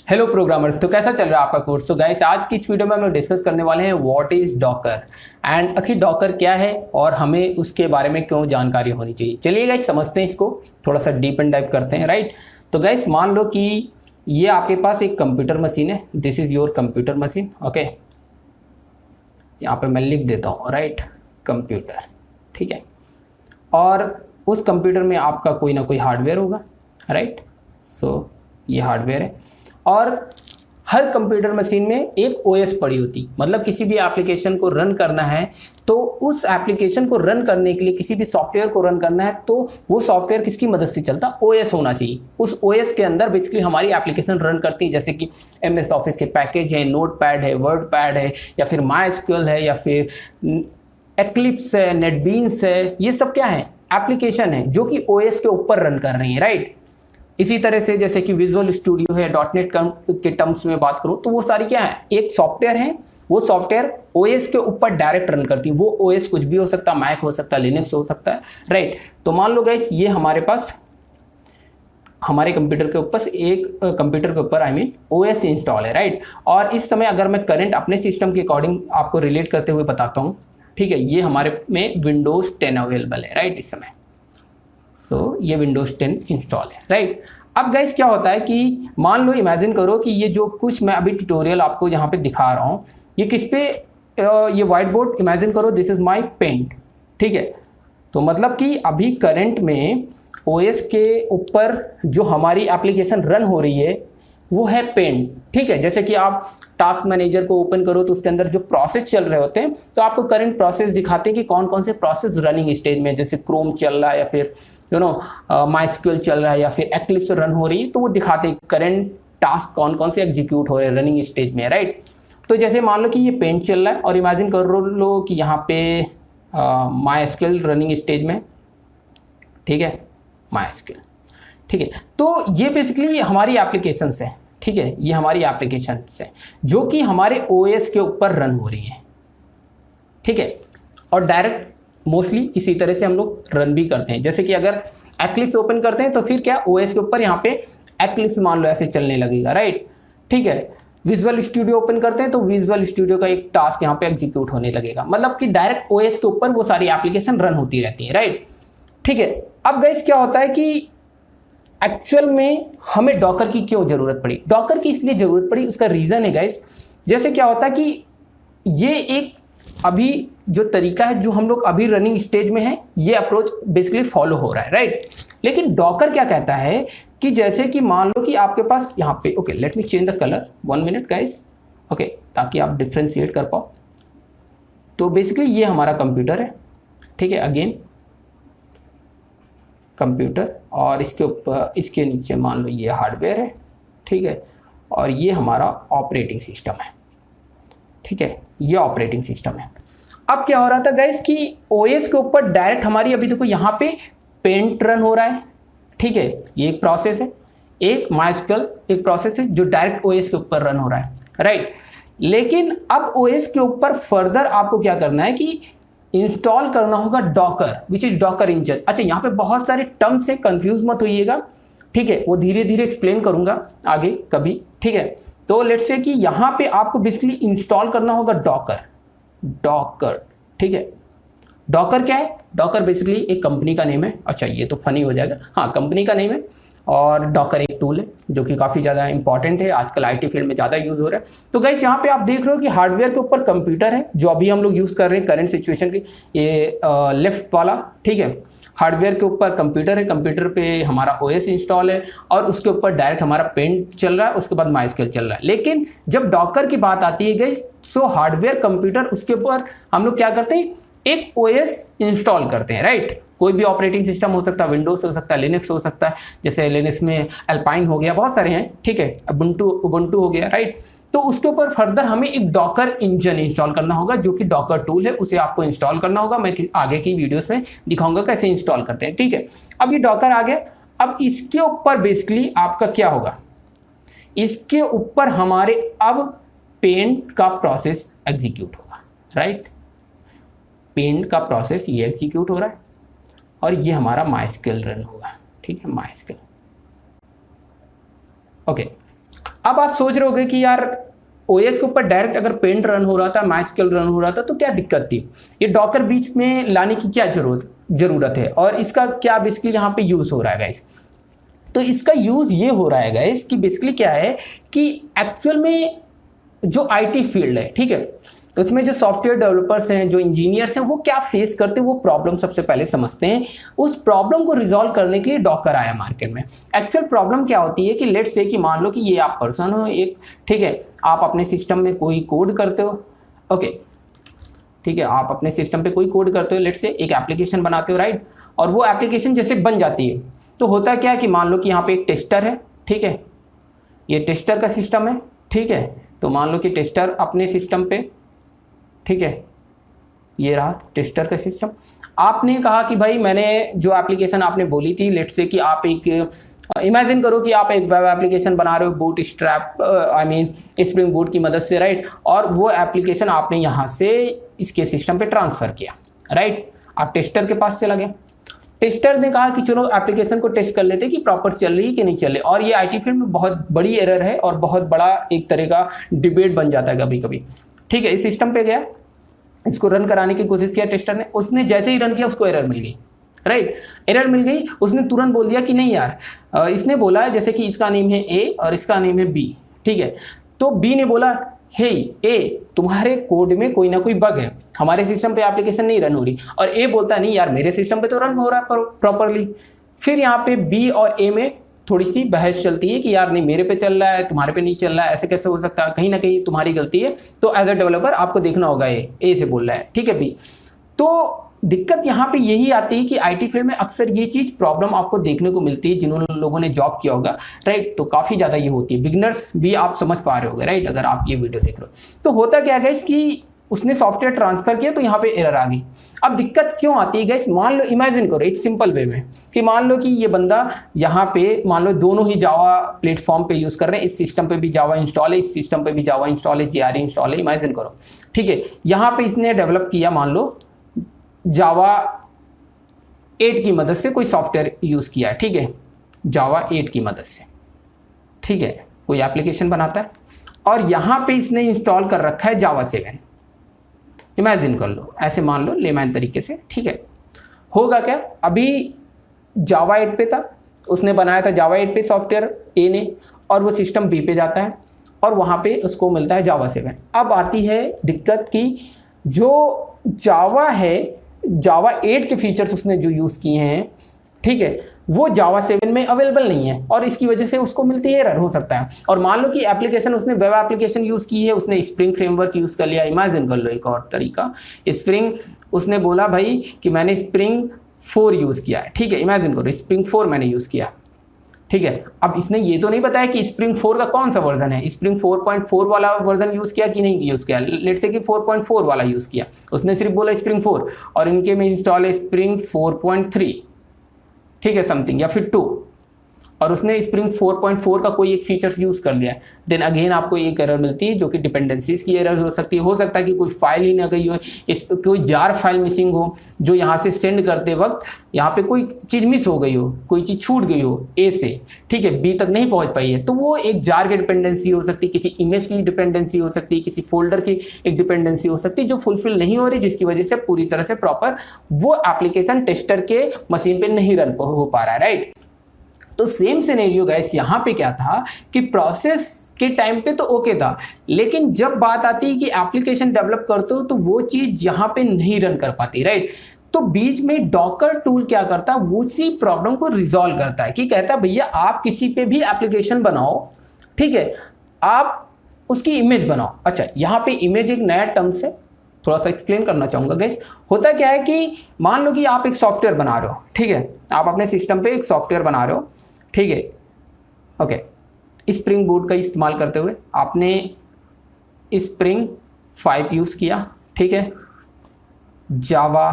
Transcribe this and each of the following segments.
Hello programmers. तो कैसा चल रहा है आपका कोर्स? तो गाइस आज की इस वीडियो में हम लोग डिस्कस करने वाले हैं व्हाट इज डॉकर एंड आखिर डॉकर क्या है और हमें उसके बारे में क्यों जानकारी होनी चाहिए। चलिए गाइस समझते हैं, इसको थोड़ा सा डीप एंड डाइव करते हैं। राइट, तो गाइस मान लो कि ये आपके पास एक कंप्यूटर मशीन है। This is your computer machine. Okay, यहाँ पे मैं लिख देता हूँ राइट कंप्यूटर। ठीक है, और उस कंप्यूटर में आपका कोई ना कोई हार्डवेयर होगा। राइट, सो ये हार्डवेयर है और हर कंप्यूटर मशीन में एक ओएस पड़ी होती, मतलब किसी भी एप्लीकेशन को रन करना है तो उस एप्लीकेशन को रन करने के लिए, किसी भी सॉफ्टवेयर को रन करना है तो वो सॉफ्टवेयर किसकी मदद से चलता? ओएस होना चाहिए। उस ओएस के अंदर बेसिकली हमारी एप्लीकेशन रन करती है, जैसे कि एमएस ऑफिस के पैकेज है, नोटपैड है, वर्डपैड है, या फिर माइस्क्यूएल है, या फिर एक्लिप्स है, नेटबीन्स है। ये सब क्या है? एप्लीकेशन है जो कि ओएस के ऊपर रन कर रही है। राइट, इसी तरह से जैसे कि विजुअल स्टूडियो है, डॉटनेट के टर्म्स में बात करूं तो वो सारी क्या है? एक सॉफ्टवेयर है। वो सॉफ्टवेयर ओएस के ऊपर डायरेक्ट रन करती है। वो ओएस कुछ भी हो सकता है, मैक हो सकता है, लिनक्स हो सकता है। राइट, तो मान लो गाइस ये हमारे पास हमारे कंप्यूटर के ऊपर एक कंप्यूटर के ऊपर ओएस इंस्टॉल है। राइट, और इस समय अगर मैं करंट अपने सिस्टम के अकॉर्डिंग आपको रिलेट करते हुए बताता हूँ। ठीक है, ये हमारे में विंडोज 10 अवेलेबल है। राइट, इस समय ये विंडोज 10 इंस्टॉल है। राइट, अब गाइस क्या होता है कि मान लो इमेजिन करो कि ये जो कुछ मैं अभी ट्यूटोरियल आपको यहाँ पे दिखा रहा हूँ ये किस पे, ये व्हाइट बोर्ड इमेजिन करो, दिस इज माय पेंट। ठीक है, तो मतलब कि अभी करंट में ओएस के ऊपर जो हमारी एप्लीकेशन रन हो रही है वो है पेंट। ठीक है, जैसे कि आप टास्क मैनेजर को ओपन करो तो उसके अंदर जो प्रोसेस चल रहे होते हैं तो आपको करंट प्रोसेस दिखाते हैं कि कौन कौन से प्रोसेस रनिंग स्टेज में, जैसे क्रोम चल रहा है या फिर माइस्क्यूएल चल रहा है या फिर एक्लिप्स रन हो रही है, तो वो दिखाते हैं करंट टास्क कौन कौन से एग्जीक्यूट हो रहे हैं रनिंग स्टेज में। राइट, तो जैसे मान लो कि ये पेंट चल रहा है और इमेजिन कर लो कि यहाँ पे माइस्क्यूएल रनिंग स्टेज में। ठीक है, माइस्क्यूएल। ठीक है, तो ये बेसिकली हमारी एप्लीकेशंस है। ठीक है, ये हमारी एप्लीकेशंस है जो कि हमारे ओएस के ऊपर रन हो रही है। ठीक है, और डायरेक्ट मोस्टली इसी तरह से हम लोग रन भी करते हैं। जैसे कि अगर एक्लिप्स ओपन करते हैं तो फिर क्या ओएस के ऊपर यहाँ पे एक्लिप्स मान लो ऐसे चलने लगेगा। राइट, ठीक है, विजुअल स्टूडियो ओपन करते हैं तो विजुअल स्टूडियो का एक टास्क यहाँ पे एग्जीक्यूट होने लगेगा, मतलब कि डायरेक्ट ओएस के ऊपर वो सारी एप्लीकेशन रन होती रहती है। राइट, ठीक है, अब गाइस क्या होता है कि एक्चुअल में हमें डॉकर की क्यों जरूरत पड़ी? डॉकर की इसलिए जरूरत पड़ी, उसका रीजन है गाइस, जैसे क्या होता है कि ये एक अभी जो तरीका है जो हम लोग अभी रनिंग स्टेज में है, ये अप्रोच बेसिकली फॉलो हो रहा है। राइट, लेकिन डॉकर क्या कहता है कि जैसे कि मान लो कि आपके पास यहाँ पे, okay let me change the colour 1 minute guys. Okay, ताकि आप डिफ्रेंशिएट कर पाओ। तो बेसिकली ये हमारा कंप्यूटर है। ठीक है, अगेन कंप्यूटर, और इसके ऊपर इसके नीचे मान लो ये हार्डवेयर है। ठीक है, और ये हमारा ऑपरेटिंग सिस्टम है। ठीक है, ये ऑपरेटिंग सिस्टम है। अब क्या हो रहा था गाइस कि ओएस के ऊपर डायरेक्ट हमारी, अभी देखो यहाँ पे पेंट रन हो रहा है। ठीक है, ये एक प्रोसेस है, एक माइस्क्यूएल एक प्रोसेस है जो डायरेक्ट ओएस के ऊपर रन हो रहा है। राइट, लेकिन अब ओएस के ऊपर फर्दर आपको क्या करना है कि इंस्टॉल करना होगा Docker, which is Docker engine. अच्छा, यहाँ पे बहुत सारे टर्म्स है, कंफ्यूज मत होइएगा। ठीक है, वो धीरे धीरे एक्सप्लेन करूंगा आगे कभी। ठीक है, तो लेट्स से कि यहाँ पे आपको बेसिकली इंस्टॉल करना होगा डॉकर। ठीक है, डॉकर क्या है? डॉकर बेसिकली एक कंपनी का नेम है। अच्छा, ये तो फनी हो जाएगा, हाँ कंपनी का नेम है। और डॉकर एक टूल है जो कि काफ़ी ज़्यादा इंपॉर्टेंट है, आजकल आईटी फील्ड में ज़्यादा यूज़ हो रहा है। तो गाइस यहाँ पे आप देख रहे हो कि हार्डवेयर के ऊपर कंप्यूटर है जो अभी हम लोग यूज़ कर रहे हैं करंट सिचुएशन की, ये लेफ्ट वाला। ठीक है, हार्डवेयर के ऊपर कंप्यूटर है, कंप्यूटर पे हमारा ओएस इंस्टॉल है और उसके ऊपर डायरेक्ट हमारा पेंट चल रहा है, उसके बाद माइस्क्यूएल चल रहा है। लेकिन जब डॉकर की बात आती है गाइस, सो हार्डवेयर कंप्यूटर उसके ऊपर हम लोग क्या करते हैं? एक ओएस इंस्टॉल करते हैं। राइट, कोई भी ऑपरेटिंग सिस्टम हो सकता है, विंडोज हो सकता है, लिनक्स हो सकता है, जैसे लिनक्स में अल्पाइन हो गया, बहुत सारे हैं। ठीक है, उबुंटू हो गया। राइट, तो उसके ऊपर फर्दर हमें एक डॉकर इंजन इंस्टॉल करना होगा जो कि डॉकर टूल है, उसे आपको इंस्टॉल करना होगा। मैं आगे की वीडियोस में दिखाऊंगा कैसे इंस्टॉल करते हैं। ठीक है, अब ये डॉकर आ गया। अब इसके ऊपर बेसिकली आपका क्या होगा? इसके ऊपर हमारे अब पेंट का प्रोसेस एग्जीक्यूट होगा। राइट, पेंट का प्रोसेस ये एग्जीक्यूट हो रहा है और ये हमारा माइस्क्यूएल रन होगा। ठीक है, माइस्क्यूएल। ओके, अब आप सोच रहे होगे कि यार ओएस के ऊपर डायरेक्ट अगर पेंट रन हो रहा था, माइस्क्यूएल रन हो रहा था, तो क्या दिक्कत थी? ये डॉकर बीच में लाने की क्या जरूरत है और इसका क्या बेसिकली यहाँ पे यूज हो रहा है गाइस? तो इसका यूज ये हो रहा है गाइस कि बेसिकली क्या है कि एक्चुअल में जो आईटी फील्ड है, ठीक है, तो उसमें जो सॉफ्टवेयर डेवलपर्स हैं, जो इंजीनियर्स हैं, वो क्या फेस करते हैं, वो प्रॉब्लम सबसे पहले समझते हैं। उस प्रॉब्लम को रिजॉल्व करने के लिए डॉकर आया मार्केट में। एक्चुअल प्रॉब्लम क्या होती है कि लेट्स से कि मान लो कि ये आप पर्सन हो एक, ठीक है, आप अपने सिस्टम में कोई कोड करते हो, ओके, ठीक है, आप अपने सिस्टम पे कोई कोड करते हो, लेट्स से एक एप्लीकेशन बनाते हो, राइट, और वो एप्लीकेशन जैसे बन जाती है तो होता क्या है कि मान लो कि यहाँ पे एक टेस्टर है, ठीक है, ये टेस्टर का सिस्टम है, ठीक है, तो मान लो कि टेस्टर अपने सिस्टम पे, ठीक है, ये रहा टेस्टर का सिस्टम। आपने कहा कि भाई मैंने जो एप्लीकेशन आपने बोली थी, लेट्स से कि आप एक इमेजिन करो कि आप एक वेब एप्लीकेशन बना रहे हो boot strap I mean spring boot की मदद से, राइट, और वो एप्लीकेशन आपने यहाँ से इसके सिस्टम पे ट्रांसफर किया, राइट, आप टेस्टर के पास चला गया। टेस्टर ने कहा कि चलो एप्लीकेशन को टेस्ट कर लेते कि प्रॉपर चल रही है कि नहीं चल रही, और ये आईटी फील्ड में बहुत बड़ी एरर है और बहुत बड़ा एक तरह का डिबेट बन जाता है कभी कभी, ठीक है। इस सिस्टम पे गया, इसको रन कराने की कोशिश किया टेस्टर ने, उसने जैसे ही रन किया उसको एरर मिल गई, राइट, एरर मिल गई, उसने तुरंत बोल दिया कि नहीं यार, इसने बोला जैसे कि इसका नेम है ए और इसका नेम है बी, ठीक है, तो बी ने बोला हे ए तुम्हारे कोड में कोई ना कोई बग है, हमारे सिस्टम पे एप्लीकेशन नहीं रन हो रही, और ए बोलता नहीं यार मेरे सिस्टम पे तो रन हो रहा है प्रॉपरली। फिर यहाँ पे बी और ए में थोड़ी सी बहस चलती है कि यार नहीं मेरे पे चल रहा है तुम्हारे पे नहीं चल रहा है, ऐसे कैसे हो सकता है, कहीं ना कहीं तुम्हारी गलती है, तो एज अ डेवलपर आपको देखना होगा ए से बोल रहा है, ठीक है बी। तो दिक्कत यहाँ पे यही आती है कि आईटी फील्ड में अक्सर ये चीज प्रॉब्लम आपको देखने को मिलती है, जिन्होंने लोगों ने जॉब किया होगा, राइट, तो काफी ज्यादा ये होती है, बिगिनर्स भी आप समझ पा रहे होगे, राइट, अगर आप ये वीडियो देख रहे हो। तो होता क्या है कि उसने सॉफ्टवेयर ट्रांसफर किया तो यहाँ पे एरर आ गई। अब दिक्कत क्यों आती है गाइस, मान लो इमेजिन करो एक सिंपल वे में कि मान लो कि ये बंदा यहाँ पे मान लो दोनों ही जावा प्लेटफॉर्म पे यूज कर रहे हैं, इस सिस्टम पे भी जावा इंस्टॉल है, इस सिस्टम पे भी जावा इंस्टॉल है, जेआरई इंस्टॉल है, इमेजिन करो, ठीक है। यहाँ पे इसने डेवलप किया मान लो जावा 8 की मदद से कोई सॉफ्टवेयर यूज किया है, ठीक है, जावा 8 की मदद से, ठीक है, कोई एप्लीकेशन बनाता है और यहाँ पे इसने इंस्टॉल कर रखा है जावा 7, इमेजिन कर लो, ऐसे मान लो लेमैन तरीके से, ठीक है। होगा क्या, अभी जावा 8 पे था, उसने बनाया था जावा 8 पे सॉफ्टवेयर ए ने, और वो सिस्टम बी पे जाता है और वहाँ पे उसको मिलता है जावा 7। अब आती है दिक्कत की जो जावा है, जावा 8 के फीचर्स उसने जो यूज़ किए हैं, ठीक है, वो जावा 7 में अवेलेबल नहीं है और इसकी वजह से उसको मिलती है एरर, हो सकता है। और मान लो कि एप्लीकेशन उसने वेब एप्लीकेशन यूज़ की है, उसने स्प्रिंग फ्रेमवर्क यूज़ कर लिया, इमेजिन कर लो एक और तरीका, स्प्रिंग, उसने बोला भाई कि मैंने स्प्रिंग 4 यूज़ किया है, ठीक है, इमेजिन करो स्प्रिंग 4 मैंने यूज़ किया, ठीक है। अब इसने ये तो नहीं बताया कि स्प्रिंग 4 का कौन सा वर्जन है, स्प्रिंग 4.4 वाला वर्जन यूज़ किया कि नहीं यूज़ किया, लेट्स से कि 4.4 वाला यूज़ किया, उसने सिर्फ बोला स्प्रिंग 4 और इनके में इंस्टॉल है स्प्रिंग 4.3, ठीक है, समथिंग, या फिर 2, और उसने स्प्रिंग 4.4 का कोई एक फीचर्स यूज़ कर लिया, देन अगेन आपको एक एरर मिलती है जो कि डिपेंडेंसीज की एरर हो सकती है। हो सकता है कि कोई फाइल ही ना गई हो, कोई जार फाइल मिसिंग हो, जो यहाँ से सेंड करते वक्त यहाँ पे कोई चीज़ मिस हो गई हो, कोई चीज़ छूट गई हो ए से, ठीक है, बी तक नहीं पहुँच पाई है, तो वो एक जार की डिपेंडेंसी हो सकती है, किसी इमेज की डिपेंडेंसी हो सकती है, किसी फोल्डर की एक डिपेंडेंसी हो सकती है जो फुलफिल नहीं हो रही, जिसकी वजह से पूरी तरह से प्रॉपर वो एप्लीकेशन टेस्टर के मशीन पे नहीं रन हो पा रहा है, राइट। तो सेम सिनेरियो गाइस यहाँ पे क्या था कि प्रोसेस के टाइम पे तो ओके था, लेकिन जब बात आती है कि एप्लीकेशन डेवलप करते हो तो वो चीज यहाँ पे नहीं रन कर पाती, राइट। तो बीच में डॉकर टूल क्या करता है, वो उसी प्रॉब्लम को रिजॉल्व करता है कि कहता है भैया आप किसी पे भी एप्लीकेशन बनाओ, ठीक है, आप उसकी इमेज बनाओ। अच्छा, यहाँ पे इमेज एक नया टर्म्स है, थोड़ा सा एक्सप्लेन करना चाहूँगा गाइस। होता क्या है कि मान लो कि आप एक सॉफ्टवेयर बना रहे हो, ठीक है, आप अपने सिस्टम पे एक सॉफ्टवेयर बना रहे हो, ठीक है, ओके, स्प्रिंग बूट का इस्तेमाल करते हुए आपने स्प्रिंग 5 यूज़ किया, ठीक है, जावा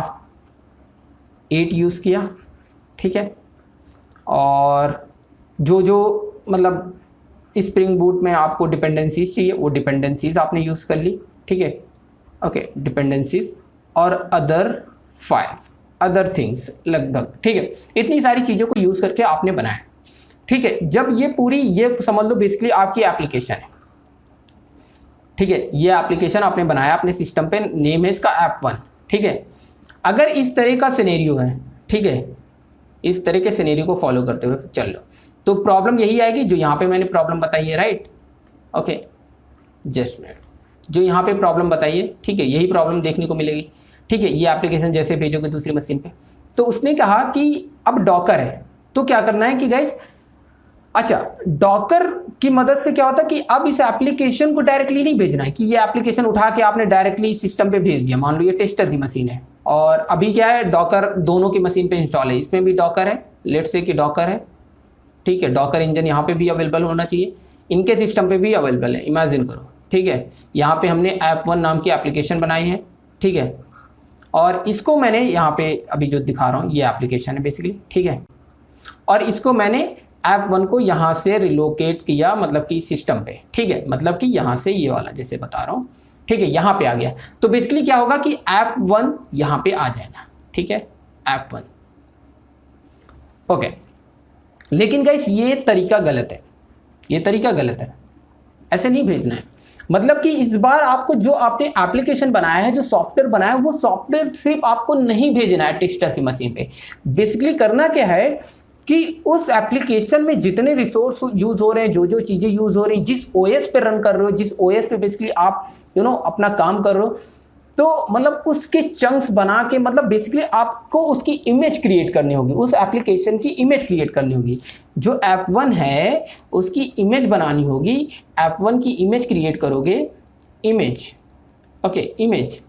8 यूज़ किया, ठीक है, और जो मतलब स्प्रिंग बूट में आपको डिपेंडेंसीज चाहिए वो डिपेंडेंसीज आपने यूज़ कर ली, ठीक है, ओके, डिपेंडेंसीज और अदर फाइल्स, अदर थिंग्स लगभग, ठीक है, इतनी सारी चीज़ों को यूज़ करके आपने बनाया, ठीक है, जब ये पूरी, ये समझ लो बेसिकली आपकी एप्लीकेशन है, ठीक है, ये एप्लीकेशन आपने बनाया अपने सिस्टम पे, नेम है इसका ऐप1, ठीक है। अगर इस तरह का सिनेरियो है, ठीक है, इस तरह के सिनेरियो को फॉलो करते हुए चल लो, तो प्रॉब्लम यही आएगी जो यहाँ पे मैंने प्रॉब्लम बताई है, राइट। ओके, जस्ट मिनट, जो यहाँ पे प्रॉब्लम बताई है, ठीक है, यही प्रॉब्लम देखने को मिलेगी, ठीक है। ये एप्लीकेशन जैसे भेजोगे दूसरी मशीन पे, तो उसने कहा कि अब डॉकर है, तो क्या करना है कि गाइस, अच्छा, डॉकर की मदद से क्या होता है कि अब इस एप्लीकेशन को डायरेक्टली नहीं भेजना है कि ये एप्लीकेशन उठा के आपने डायरेक्टली सिस्टम पे भेज दिया। मान लो ये टेस्टर की मशीन है और अभी क्या है, डॉकर दोनों की मशीन पे इंस्टॉल है, इसमें भी डॉकर है, लेट्स से कि डॉकर है, ठीक है। डॉकर इंजन यहाँ पे भी अवेलेबल होना चाहिए, इनके सिस्टम पे भी अवेलेबल है, इमेजिन करो, ठीक है। यहाँ पे हमने ऐप1 नाम की एप्लीकेशन बनाई है, ठीक है, और इसको मैंने यहाँ पे अभी जो दिखा रहा हूँ ये एप्लीकेशन है बेसिकली, ठीक है, और इसको मैंने ऐप1 को यहाँ से रिलोकेट किया, मतलब कि सिस्टम पे, ठीक है, मतलब कि यहाँ से ये वाला जैसे बता रहा हूँ, ठीक है, यहाँ पे आ गया। तो बेसिकली क्या होगा कि ऐप1 यहाँ पे आ जाएगा, ठीक है, ऐप1। ओके, लेकिन गाइस ये तरीका गलत है, ये तरीका गलत है, ऐसे नहीं भेजना है। मतलब कि इस बार आपको जो आपने एप्लीकेशन बनाया है, जो सॉफ्टवेयर बनाया है, वो सॉफ्टवेयर सिर्फ आपको नहीं भेजना है टेस्टर की मशीन पे। बेसिकली करना क्या है कि उस एप्लीकेशन में जितने रिसोर्स यूज हो रहे हैं, जो जो चीज़ें यूज हो रही हैं, जिस ओएस पे रन कर रहे हो, जिस ओएस पे बेसिकली आप अपना काम कर रहे हो, तो मतलब उसके चंक्स बना के, मतलब बेसिकली आपको उसकी इमेज क्रिएट करनी होगी, उस एप्लीकेशन की इमेज क्रिएट करनी होगी। जो ऐप1 है उसकी इमेज बनानी होगी, ऐप1 की इमेज क्रिएट करोगे, इमेज, ओके, इमेज,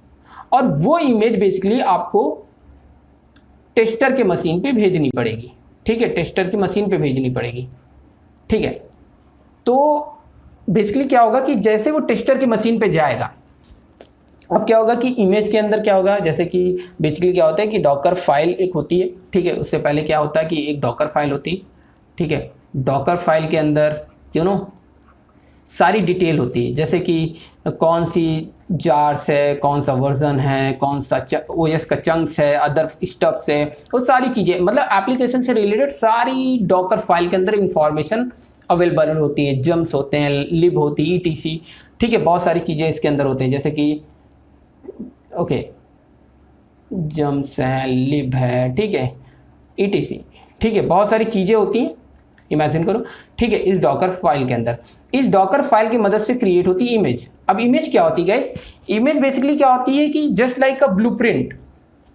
और वो इमेज बेसिकली आपको टेस्टर के मशीन पे भेजनी पड़ेगी, ठीक है, टेस्टर की मशीन पे भेजनी पड़ेगी, ठीक है। तो बेसिकली क्या होगा कि जैसे वो टेस्टर की मशीन पे जाएगा, अब क्या होगा कि इमेज के अंदर क्या होगा, जैसे कि बेसिकली क्या होता है कि डॉकर फाइल एक होती है, ठीक है, उससे पहले क्या होता है कि एक डॉकर फाइल होती है, ठीक है। डॉकर फाइल के अंदर सारी डिटेल होती है, जैसे कि कौन सी जार्स है, कौन सा वर्जन है, कौन सा ओएस का चंक्स है, अदर स्टफ्स है, वो सारी चीज़ें, मतलब एप्लीकेशन से रिलेटेड सारी डॉकर फाइल के अंदर इंफॉर्मेशन अवेलेबल होती है। जम्स होते हैं, लिब होती है, ETC, ठीक है, बहुत सारी चीज़ें इसके अंदर होते हैं, जैसे कि ओके, जम्स है, लिब है, ठीक है, ETC, ठीक है, बहुत सारी चीज़ें होती हैं, इमेजिन करो, ठीक है। इस डॉकर फाइल के अंदर, इस डॉकर फाइल की मदद से क्रिएट होती है इमेज। अब इमेज क्या होती है गाइस, इमेज बेसिकली क्या होती है कि जस्ट लाइक अ ब्लूप्रिंट,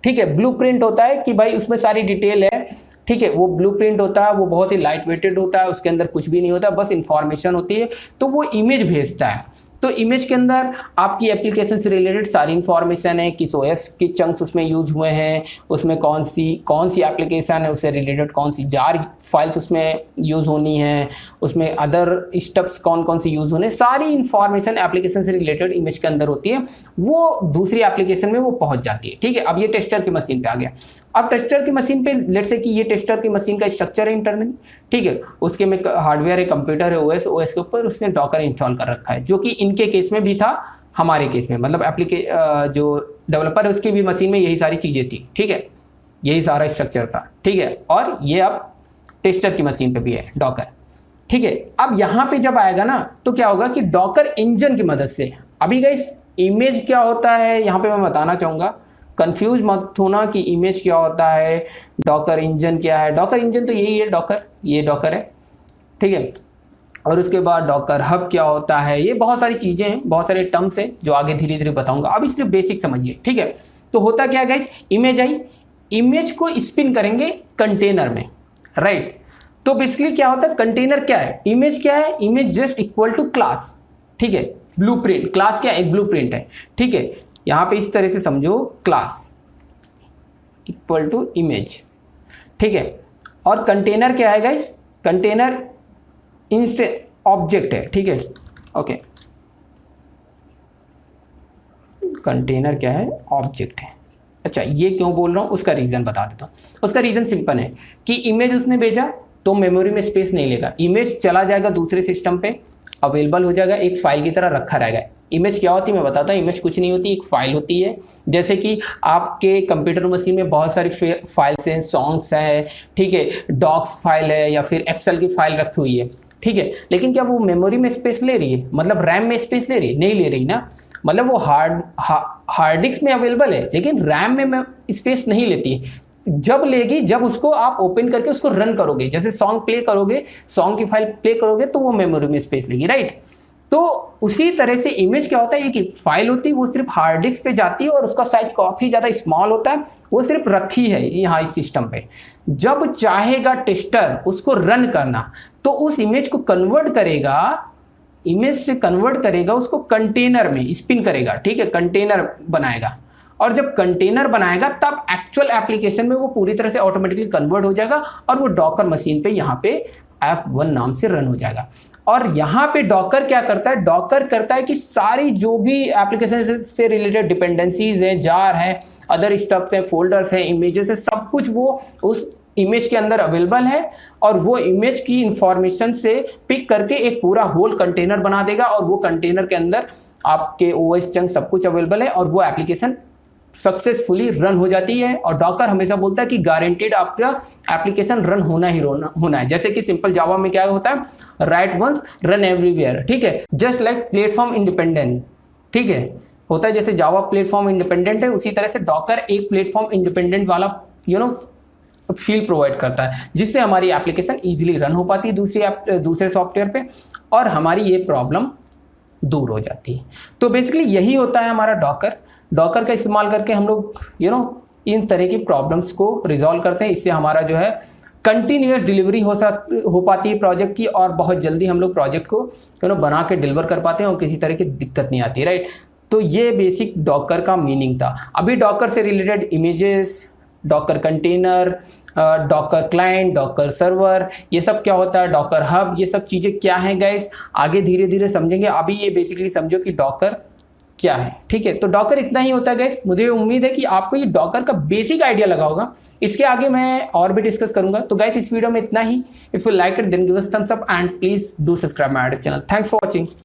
ठीक है, ब्लूप्रिंट होता है कि भाई उसमें सारी डिटेल है, ठीक है, वो ब्लूप्रिंट होता है, वो बहुत ही लाइट वेटेड होता है, उसके अंदर कुछ भी नहीं होता, बस इंफॉर्मेशन होती है, तो वो इमेज भेजता है। तो इमेज के अंदर आपकी एप्लीकेशन से रिलेटेड सारी इंफॉर्मेशन है, किस ओएस के चंक्स उसमें यूज हुए हैं, उसमें कौन सी एप्लीकेशन है, उससे रिलेटेड कौन सी जार फाइल्स उसमें यूज होनी है, उसमें अदर स्टेप्स कौन कौन सी यूज होने, सारी इंफॉर्मेशन एप्लीकेशन से रिलेटेड इमेज के अंदर होती है, वो दूसरी एप्लीकेशन में वो पहुंच जाती है, ठीक है। अब ये टेस्टर की मशीन पे आ गया। अब टेस्टर की मशीन पे लेट्स से कि ये टेस्टर की मशीन का स्ट्रक्चर है इंटरनल, ठीक है, उसके में हार्डवेयर है, कंप्यूटर है, ओएस के ऊपर उसने डॉकर इंस्टॉल कर रखा है, जो कि इनके केस में भी था, हमारे केस में, मतलब जो डेवलपर है उसकी भी मशीन में यही सारी चीज़ें थी, ठीक है, यही सारा स्ट्रक्चर था, ठीक है। और ये अब टेस्टर की मशीन पे भी है डॉकर, ठीक है। अब यहाँ पे जब आएगा ना, तो क्या होगा कि डॉकर इंजन की मदद से, अभी गाइस इमेज क्या होता है यहाँ पे मैं बताना चाहूँगा, कंफ्यूज मत होना कि इमेज क्या होता है, डॉकर इंजन क्या है। डॉकर इंजन तो यही है, डॉकर, ये डॉकर है, ठीक है। और उसके बाद डॉकर हब क्या होता है, ये बहुत सारी चीज़ें हैं, बहुत सारे टर्म्स हैं जो आगे धीरे धीरे बताऊंगा, अभी सिर्फ बेसिक समझिए, ठीक है। तो होता क्या है गाइस, इमेज आई, इमेज को स्पिन करेंगे कंटेनर में, राइट। तो बेसिकली क्या होता है, कंटेनर क्या है, इमेज क्या है, image just equal to class, ठीक है, ब्लूप्रिंट, क्लास क्या है, एक ब्लूप्रिंट है, ठीक है। यहाँ पे इस तरह से समझो, क्लास इक्वल टू इमेज, ठीक है। और कंटेनर क्या है गाइस, कंटेनर इनसे ऑब्जेक्ट है, ठीक है, ओके, कंटेनर क्या है, ऑब्जेक्ट है। अच्छा, ये क्यों बोल रहा हूँ उसका रीज़न बता देता हूँ। उसका रीज़न सिंपल है कि इमेज उसने भेजा तो मेमोरी में स्पेस नहीं लेगा, इमेज चला जाएगा दूसरे सिस्टम पे, अवेलेबल हो जाएगा, एक फाइल की तरह रखा रहेगा, इमेज क्या होती है मैं बताता हूँ। इमेज कुछ नहीं होती, एक फाइल होती है। जैसे कि आपके कंप्यूटर मशीन में बहुत सारी फाइल्स हैं, सॉन्ग्स हैं, ठीक है, डॉक्स फाइल है या फिर एक्सेल की फाइल रखी हुई है, ठीक है। लेकिन क्या वो मेमोरी में स्पेस ले रही है, मतलब रैम में स्पेस ले रही है? नहीं ले रही ना। मतलब वो हार्ड डिस्क में अवेलेबल है लेकिन रैम में स्पेस नहीं लेती है। जब लेगी जब उसको आप ओपन करके उसको रन करोगे, जैसे सॉन्ग प्ले करोगे, सॉन्ग की फाइल प्ले करोगे तो वो मेमोरी में स्पेस लेगी, राइट। तो उसी तरह से इमेज क्या होता है, एक फाइल होती है, वो सिर्फ हार्ड डिस्क पे जाती है और उसका साइज काफी ज्यादा स्मॉल होता है, वो सिर्फ रखी है यहाँ इस सिस्टम पे। जब चाहेगा टेस्टर उसको रन करना तो उस इमेज को कन्वर्ट करेगा, इमेज से कन्वर्ट करेगा उसको कंटेनर में स्पिन करेगा, ठीक है, कंटेनर बनाएगा। और जब कंटेनर बनाएगा तब एक्चुअल एप्लीकेशन में वो पूरी तरह से ऑटोमेटिकली कन्वर्ट हो जाएगा और वो डॉकर मशीन पे यहाँ पे F1 नाम से रन हो जाएगा। और यहाँ पे डॉकर क्या करता है, डॉकर करता है कि सारी जो भी एप्लीकेशन से रिलेटेड डिपेंडेंसीज हैं, जार हैं, अदर स्टफ्स हैं, फोल्डर्स हैं, इमेजेस हैं, सब कुछ वो उस इमेज के अंदर अवेलेबल है और वो इमेज की इंफॉर्मेशन से पिक करके एक पूरा होल कंटेनर बना देगा और वो कंटेनर के अंदर आपके ओएस चंक सब कुछ अवेलेबल है और वो एप्लीकेशन सक्सेसफुली रन हो जाती है। और डॉकर हमेशा बोलता है कि गारंटेड आपका एप्लीकेशन रन होना ही होना है। जैसे कि सिंपल जावा में क्या होता है, राइट वंस रन एवरीवेयर, ठीक है, जस्ट लाइक प्लेटफॉर्म इंडिपेंडेंट, ठीक है, होता है जैसे जावा प्लेटफॉर्म इंडिपेंडेंट है, उसी तरह से डॉकर एक प्लेटफॉर्म इंडिपेंडेंट वाला फील प्रोवाइड करता है जिससे हमारी एप्लीकेशन इजीली रन हो पाती है दूसरे सॉफ्टवेयर पे और हमारी ये प्रॉब्लम दूर हो जाती है। तो बेसिकली यही होता है हमारा डॉकर। डॉकर का इस्तेमाल करके हम लोग इन तरह की प्रॉब्लम्स को रिजॉल्व करते हैं। इससे हमारा जो है कंटिन्यूअस डिलीवरी हो पाती है प्रोजेक्ट की और बहुत जल्दी हम लोग प्रोजेक्ट को बना के डिलीवर कर पाते हैं और किसी तरह की दिक्कत नहीं आती, राइट। तो ये बेसिक डॉकर का मीनिंग था। अभी डॉकर से related images, Docker container, Docker client, Docker server, ये सब क्या होता है, डॉकर हब, ये सब चीज़ें क्या हैं गाइस, आगे धीरे धीरे समझेंगे। अभी ये बेसिकली समझो कि डॉकर क्या है, ठीक है। तो डॉकर इतना ही होता है गाइस। मुझे उम्मीद है कि आपको ये डॉकर का बेसिक आइडिया लगा होगा। इसके आगे मैं और भी डिस्कस करूंगा। तो गाइस इस वीडियो में इतना ही। If you like it then give us thumbs up and please do subscribe my YouTube channel. Thanks for watching.